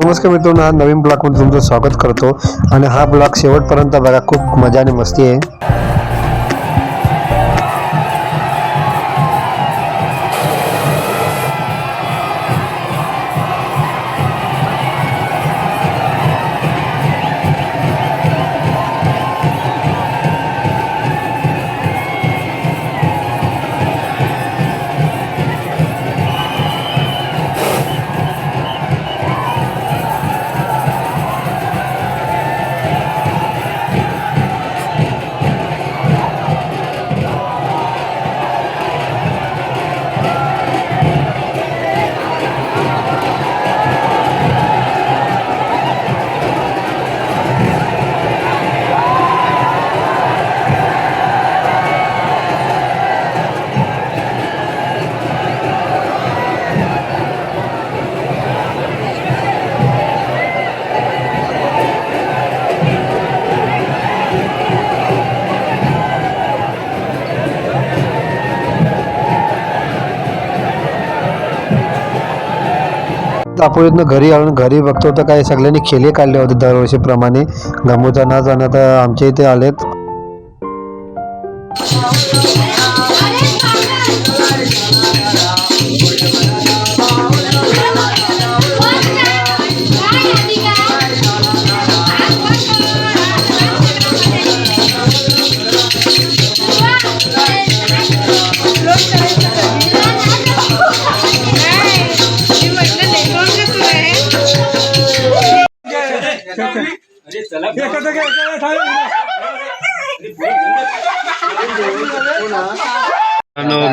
नमस्कार मित्रांनो, हा नवीन ब्लॉगमध्ये तुमचं स्वागत करतो आणि हा ब्लॉग शेवटपर्यंत बघा. खूप मजा आणि मस्ती आहे. आपण इथनं घरी आलो, घरी बघतो तर काही सगळ्यांनी खेळे काढले होते दरवर्षीप्रमाणे. गमूचा नाच आणि आता आमच्या इथे आलेत.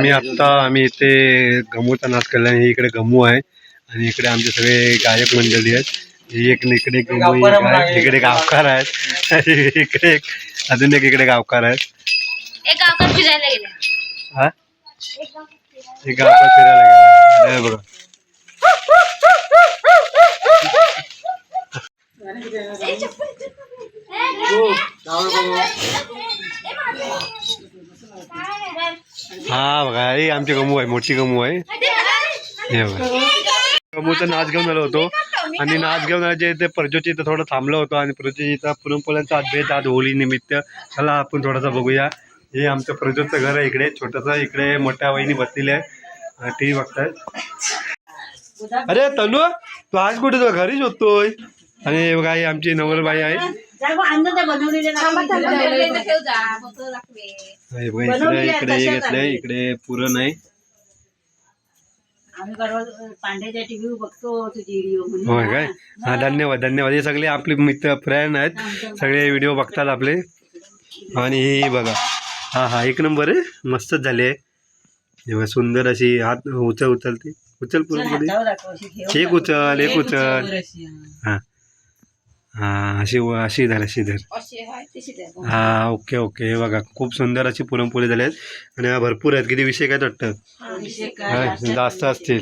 मी आत्ता आम्ही इथे गमूचा नाच केला. इकडे गमू आहे आणि इकडे आमचे सगळे गायक मंडळी आहेत. इकडे गमू आहे, इकडे गावकार आहेत, इकडे अजून इकडे गावकार आहेत. एक गावकर फिरायला गेले. हा, एक गावकार फिरायला गेला बघा. हा बघा, ही आमची गमू आहे, मोठी गमू आहे. हे बघा, गमूचा नाच घेऊन आलो होतो आणि नाच घेऊन आल्याच्या इथे प्रजोच्या इथं थोडं थांबलो होतो आणि प्रजोच्या इथं पुरणपोळ्यांचा भेट आज होळी निमित्त. चला आपण थोडासा बघूया. हे आमचं प्रजोचं घर आहे इकडे छोटंसं. इकडे मोठ्या वहिनी बसलेल्या आहे, टी व्ही बघतायत. अरे तनू, तू आज कुठे तुझ्या घरीच होतोय. आणि बघा, ही आमची नवरबाई आहे. इकडे घेतलंय, इकडे पुरण आहे. होय काय? हा, धन्यवाद धन्यवाद. हे सगळे आपले मित्र फ्रेंड आहेत, सगळे व्हिडिओ बघतात आपले. आणि ही बघा, हा हा एक नंबर आहे, मस्तच झाले. सुंदर अशी हात उचलते, उचल पुरणपोळी, एक उचल, एक उचल. हा हा, अशी अशी धर, अशी धर. हा, ओके ओके. हे बघा, खूप सुंदर अशी पुरणपोळी झाली आहेत आणि भरपूर आहेत. किती विषय काय वाटतं, जास्त असतील.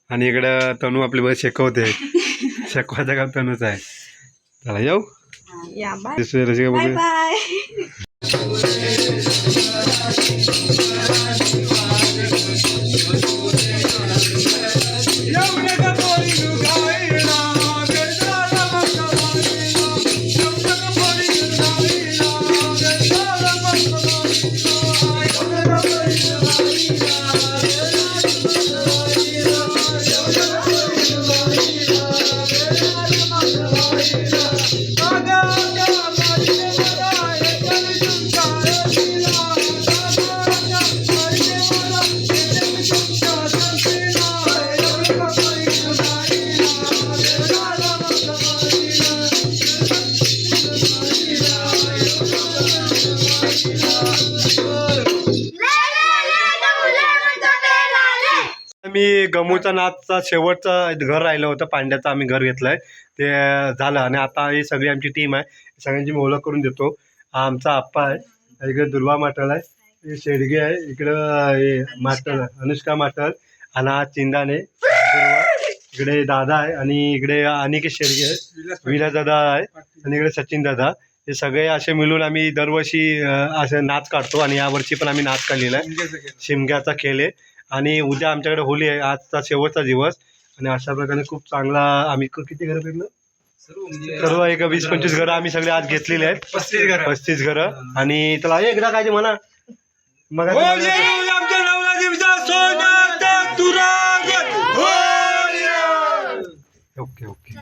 आणि इकडं तनू आपली बस शिकवते, शिकवायचं काम तनूच आहे. चला येऊ, बघू. मी गमूचा नाचचा शेवटचा घर राहिलं होतं पांड्याचं, आम्ही घर घेतलंय ते झालं. आणि आता ही सगळी आमची टीम आहे, सगळ्यांची मी ओळख करून देतो. हा आमचा आप्पा आहे, इकडे दुर्वा माटल आहे, हे शेडगे आहे, इकडं हे माटल अनुष्का माटल, आणि हा चिंदाने दुर्वा, इकडे दादा आहे, आणि इकडे अनिकेत शेडगे आहे, विलास दादा आहे, आणि इकडे सचिन दादा. हे सगळे असे मिळून आम्ही दरवर्षी असे नाच काढतो. आणि यावर्षी पण आम्ही नाच काढलेला आहे, शिमग्याचा खेळ आहे. आणि उद्या आमच्याकडे होळी आहे, आजचा शेवटचा दिवस. आणि अशा प्रकारे खूप चांगला आम्ही किती घरं फिरलो सर्व एक 20-25 घरं आम्ही सगळे आज घेतलेले आहेत 35 घरं आणि त्याला एकदा काय ते म्हणा मग ओके ओके